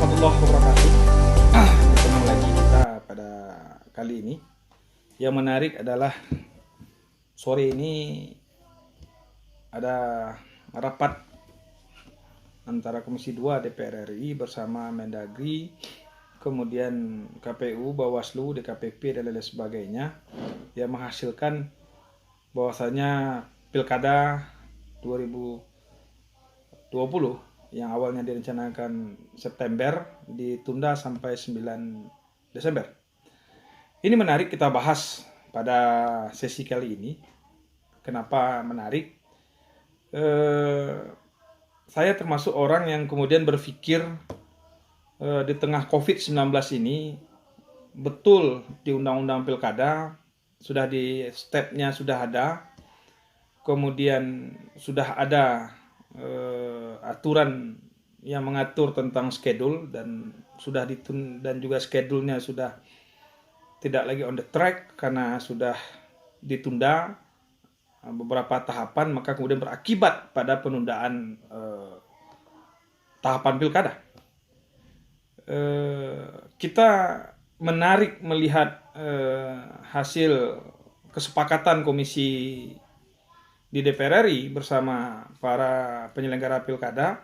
warahmatullahi wabarakatuh. Bertemu lagi kita pada kali ini. Yang menarik adalah sore ini ada rapat antara Komisi 2 DPR RI bersama Mendagri, kemudian KPU, Bawaslu, DKPP dan lain sebagainya, yang menghasilkan bahwasanya Pilkada 2020 yang awalnya direncanakan September ditunda sampai 9 Desember. Ini menarik kita bahas pada sesi kali ini. Kenapa menarik? Saya termasuk orang yang kemudian berpikir di tengah COVID-19 ini, betul di Undang-Undang Pilkada sudah di stepnya sudah ada, kemudian sudah ada aturan yang mengatur tentang schedule dan sudah dan juga schedule-nya sudah tidak lagi on the track karena sudah ditunda beberapa tahapan, maka kemudian berakibat pada penundaan tahapan pilkada. Kita menarik melihat hasil kesepakatan komisi di DPR RI bersama para penyelenggara pilkada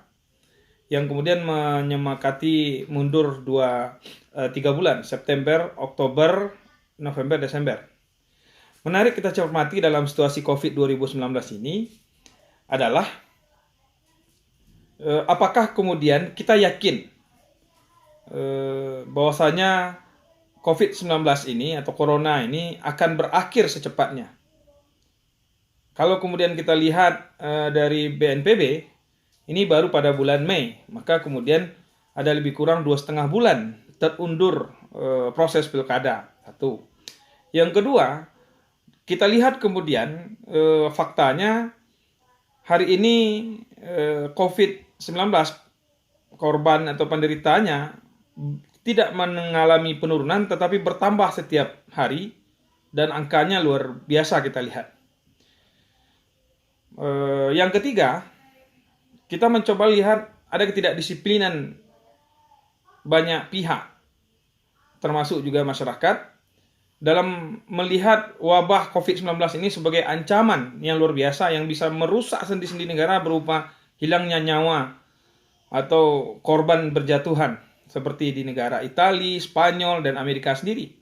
yang kemudian menyepakati mundur 3 bulan, September, Oktober, November, Desember. Menarik kita cermati dalam situasi COVID 2019 ini adalah apakah kemudian kita yakin bahwasanya COVID-19 ini atau Corona ini akan berakhir secepatnya. Kalau kemudian kita lihat dari BNPB, ini baru pada bulan Mei, maka kemudian ada lebih kurang 2,5 bulan terundur proses pilkada. Satu. Yang kedua, kita lihat kemudian faktanya hari ini COVID-19 korban atau penderitanya tidak mengalami penurunan tetapi bertambah setiap hari dan angkanya luar biasa kita lihat. Yang ketiga, kita mencoba lihat ada ketidakdisiplinan banyak pihak, termasuk juga masyarakat, dalam melihat wabah COVID-19 ini sebagai ancaman yang luar biasa yang bisa merusak sendi-sendi negara berupa hilangnya nyawa atau korban berjatuhan seperti di negara Italia, Spanyol, dan Amerika sendiri.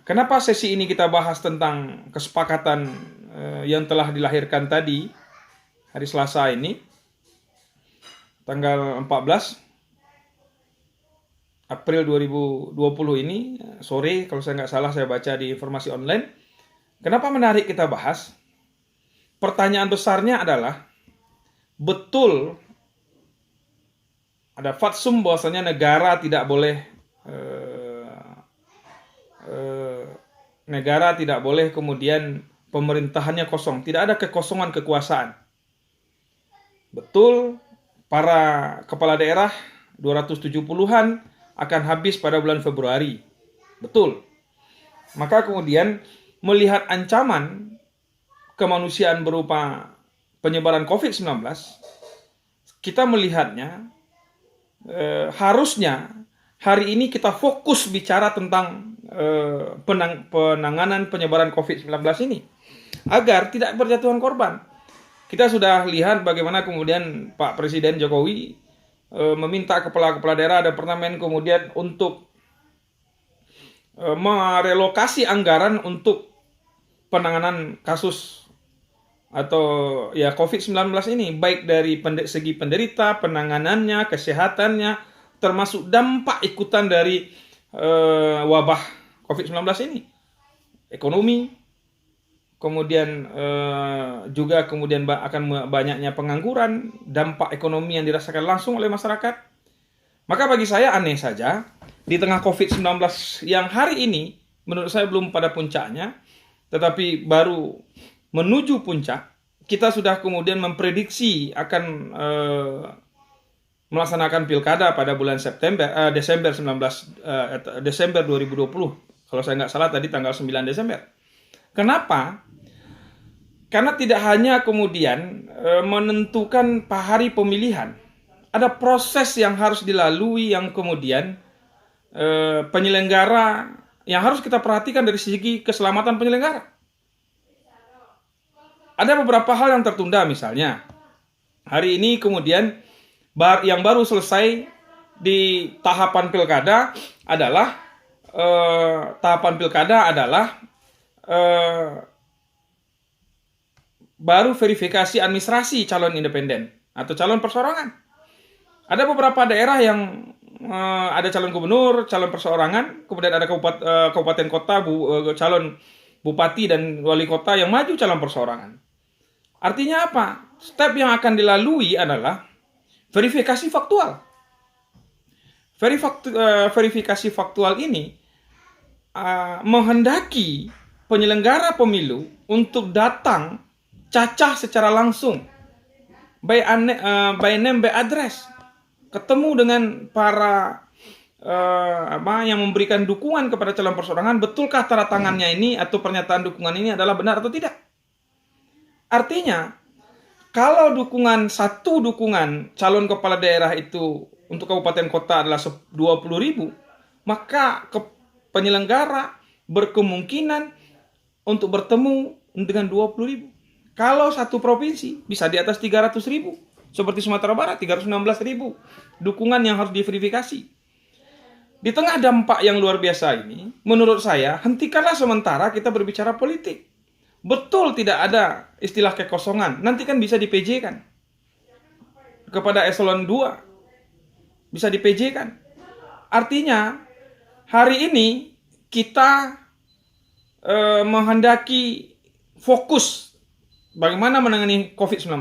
Kenapa sesi ini kita bahas tentang kesepakatan yang telah dilahirkan tadi hari Selasa ini tanggal 14 April 2020 ini sore, kalau saya nggak salah saya baca di informasi online. Kenapa menarik kita bahas? Pertanyaan besarnya adalah, betul ada fatsum bahwasanya negara tidak boleh kemudian pemerintahannya kosong, tidak ada kekosongan kekuasaan. Betul, para kepala daerah 270-an akan habis pada bulan Februari. Betul. Maka kemudian melihat ancaman kemanusiaan berupa penyebaran COVID-19, kita melihatnya harusnya hari ini kita fokus bicara tentang penanganan penyebaran COVID-19 ini agar tidak berjatuhan korban. Kita sudah lihat bagaimana kemudian Pak Presiden Jokowi meminta kepala-kepala daerah departemen kemudian untuk merelokasi anggaran untuk penanganan kasus atau ya COVID-19 ini, baik dari segi penderita, penanganannya, kesehatannya, termasuk dampak ikutan dari wabah COVID-19 ini, ekonomi, kemudian juga kemudian akan banyaknya pengangguran, dampak ekonomi yang dirasakan langsung oleh masyarakat. Maka bagi saya aneh saja, di tengah COVID-19 yang hari ini menurut saya belum pada puncaknya, tetapi baru menuju puncak, kita sudah kemudian memprediksi akan melaksanakan pilkada pada bulan Desember 2020. Kalau saya nggak salah tadi tanggal 9 Desember. Kenapa? Karena tidak hanya kemudian menentukan hari pemilihan, ada proses yang harus dilalui yang kemudian penyelenggara yang harus kita perhatikan dari segi keselamatan penyelenggara. Ada beberapa hal yang tertunda, misalnya hari ini kemudian yang baru selesai di tahapan pilkada adalah baru verifikasi administrasi calon independen atau calon perseorangan. Ada beberapa daerah yang ada calon gubernur, calon perseorangan, kemudian ada kabupaten kota, calon bupati dan wali kota yang maju calon perseorangan. Artinya apa? Step yang akan dilalui adalah verifikasi faktual. Verifikasi faktual ini menghendaki penyelenggara pemilu untuk datang cacah secara langsung, by name, by address, ketemu dengan para yang memberikan dukungan kepada calon perseorangan. Betulkah tanda tangannya ini atau pernyataan dukungan ini adalah benar atau tidak? Artinya, kalau satu dukungan calon kepala daerah itu untuk kabupaten kota adalah 20.000, maka penyelenggara berkemungkinan untuk bertemu dengan 20.000. Kalau satu provinsi bisa di atas 300.000, seperti Sumatera Barat 316.000 dukungan yang harus diverifikasi. Di tengah dampak yang luar biasa ini, menurut saya, hentikanlah sementara kita berbicara politik. Betul tidak ada istilah kekosongan, nanti kan bisa di-PJ kan kepada eselon 2, bisa di-PJ kan. Artinya hari ini kita menghendaki fokus bagaimana menangani COVID-19.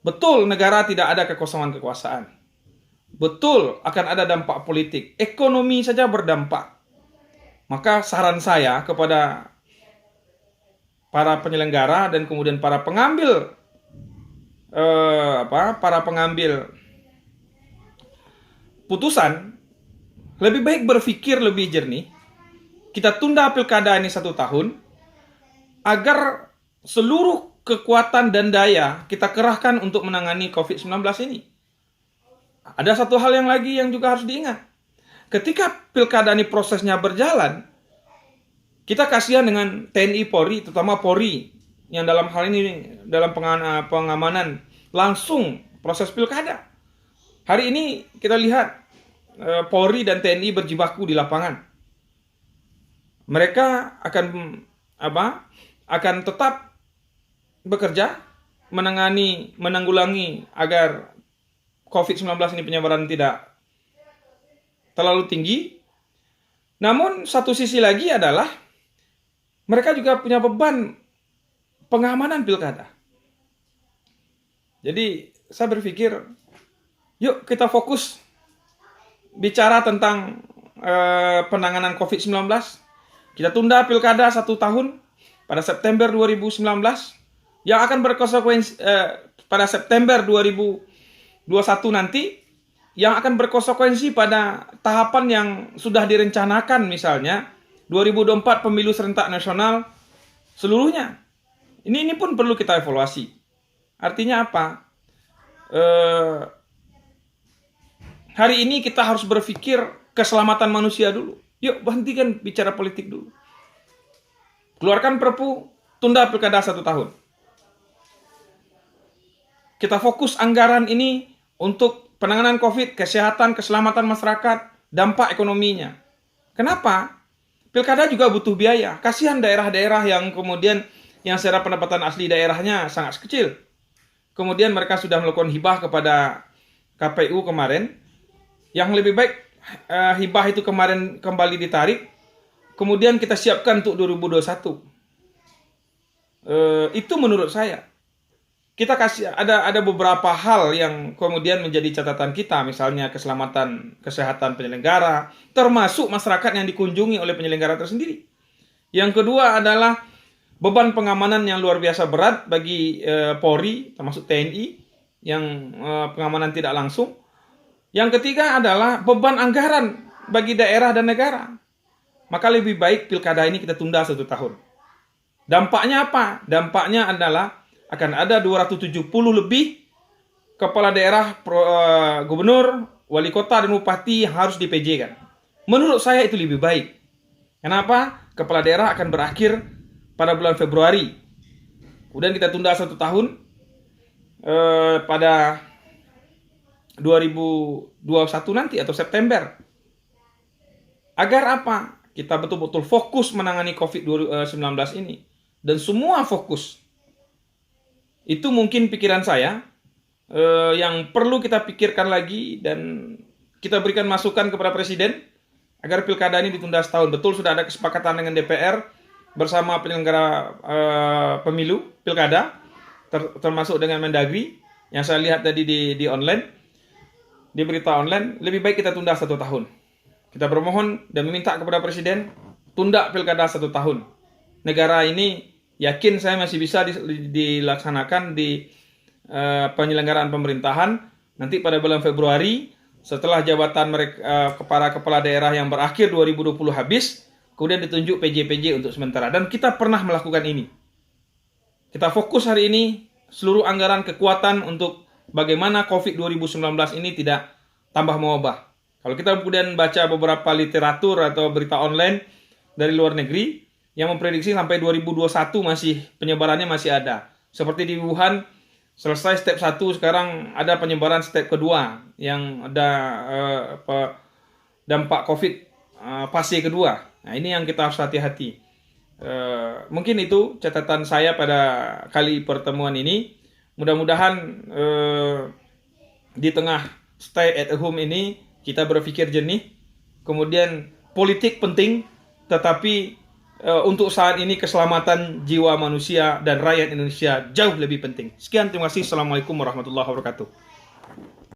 Betul negara tidak ada kekosongan kekuasaan. Betul akan ada dampak politik. Ekonomi saja berdampak. Maka saran saya kepada para penyelenggara dan kemudian para pengambil putusan, lebih baik berpikir lebih jernih. Kita tunda pilkada ini 1 tahun agar seluruh kekuatan dan daya kita kerahkan untuk menangani COVID-19 ini. Ada satu hal yang lagi yang juga harus diingat. Ketika pilkada ini prosesnya berjalan, kita kasihan dengan TNI Polri, terutama Polri, yang dalam hal ini dalam pengamanan langsung proses pilkada. Hari ini kita lihat Polri dan TNI berjibaku di lapangan. Mereka akan tetap bekerja menanggulangi agar COVID-19 ini penyebaran tidak terlalu tinggi. Namun satu sisi lagi adalah mereka juga punya beban pengamanan pilkada. Jadi saya berpikir, yuk kita fokus bicara tentang penanganan COVID-19. Kita tunda pilkada 1 tahun pada September 2019 yang akan berkonsekuensi pada September 2021 nanti, yang akan berkonsekuensi pada tahapan yang sudah direncanakan, misalnya 2024 pemilu serentak nasional seluruhnya. Ini pun perlu kita evaluasi. Artinya apa? Hari ini kita harus berpikir keselamatan manusia dulu. Yuk hentikan bicara politik dulu. Keluarkan Perpu, tunda pilkada 1 tahun. Kita fokus anggaran ini untuk penanganan COVID, kesehatan, keselamatan masyarakat, dampak ekonominya. Kenapa? Pilkada juga butuh biaya. Kasihan daerah-daerah yang kemudian yang secara pendapatan asli daerahnya sangat kecil. Kemudian mereka sudah melakukan hibah kepada KPU kemarin. Yang lebih baik hibah itu kemarin kembali ditarik. Kemudian kita siapkan untuk 2021. Itu menurut saya. Kita kasih ada beberapa hal yang kemudian menjadi catatan kita, misalnya keselamatan kesehatan penyelenggara, termasuk masyarakat yang dikunjungi oleh penyelenggara tersendiri. Yang kedua adalah beban pengamanan yang luar biasa berat bagi Polri, termasuk TNI, yang pengamanan tidak langsung. Yang ketiga adalah beban anggaran bagi daerah dan negara. Maka lebih baik pilkada ini kita tunda 1 tahun. Dampaknya apa? Dampaknya adalah akan ada 270 lebih kepala daerah, gubernur, wali kota, dan bupati harus di PJ kan. Menurut saya itu lebih baik. Kenapa? Kepala daerah akan berakhir pada bulan Februari. Kemudian kita tunda 1 tahun pada 2021 nanti atau September. Agar apa? Kita betul-betul fokus menangani COVID-19 ini. Dan semua fokus. Itu mungkin pikiran saya yang perlu kita pikirkan lagi dan kita berikan masukan kepada Presiden agar pilkada ini ditunda setahun. Betul sudah ada kesepakatan dengan DPR bersama penyelenggara pemilu pilkada, termasuk dengan Mendagri yang saya lihat tadi di online, di berita online. Lebih baik kita tunda 1 tahun. Kita bermohon dan meminta kepada Presiden tunda pilkada 1 tahun. Negara ini yakin saya masih bisa dilaksanakan di penyelenggaraan pemerintahan nanti pada bulan Februari setelah jabatan mereka para kepala daerah yang berakhir 2020 habis, kemudian ditunjuk PJ-PJ untuk sementara. Dan kita pernah melakukan ini. Kita fokus hari ini seluruh anggaran kekuatan untuk bagaimana COVID 2019 ini tidak tambah mewabah. Kalau kita kemudian baca beberapa literatur atau berita online dari luar negeri yang memprediksi sampai 2021 penyebarannya masih ada. Seperti di Wuhan, selesai step 1, sekarang ada penyebaran step kedua yang ada dampak COVID fase kedua. Nah, ini yang kita harus hati-hati. Mungkin itu catatan saya pada kali pertemuan ini. Mudah-mudahan di tengah stay at home ini kita berpikir jernih. Kemudian politik penting, tetapi untuk saat ini keselamatan jiwa manusia dan rakyat Indonesia jauh lebih penting. Sekian, terima kasih. Assalamualaikum warahmatullahi wabarakatuh.